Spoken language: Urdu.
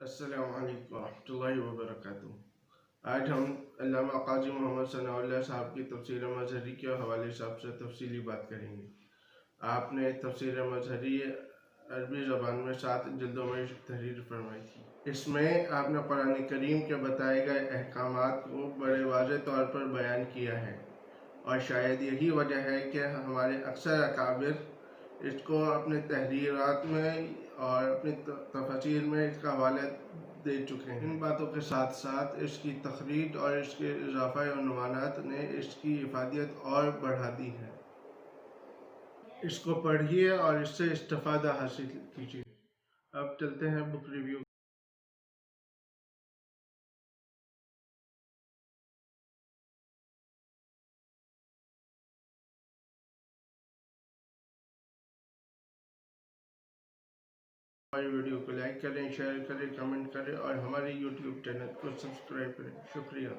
السلام علیکم ورحمۃ اللہ وبرکاتہ۔ آج ہم علامہ قاضی محمد ثناء اللہ صاحب کی تفسیر مظہری کے حوالے سے آپ سے تفصیلی بات کریں گے۔ آپ نے تفسیر مظہری عربی زبان میں 7 جلدوں میں تحریر فرمائی تھی۔ اس میں آپ نے قرآن کریم کے بتائے گئے احکامات کو بڑے واضح طور پر بیان کیا ہے، اور شاید یہی وجہ ہے کہ ہمارے اکثر اکابر اس کو اپنے تحریرات میں اور اپنی تفاسیر میں اس کا حوالہ دے چکے ہیں۔ ان باتوں کے ساتھ ساتھ اس کی تخریج اور اس کے اضافہ عنوانات نے اس کی افادیت اور بڑھا دی ہے۔ اس کو پڑھیے اور اس سے استفادہ حاصل کیجیے۔ اب چلتے ہیں بک ریویو۔ ہماری ویڈیو کو لائک کریں، شیئر کریں، کمنٹ کریں اور ہمارے یوٹیوب چینل کو سبسکرائب کریں۔ شکریہ۔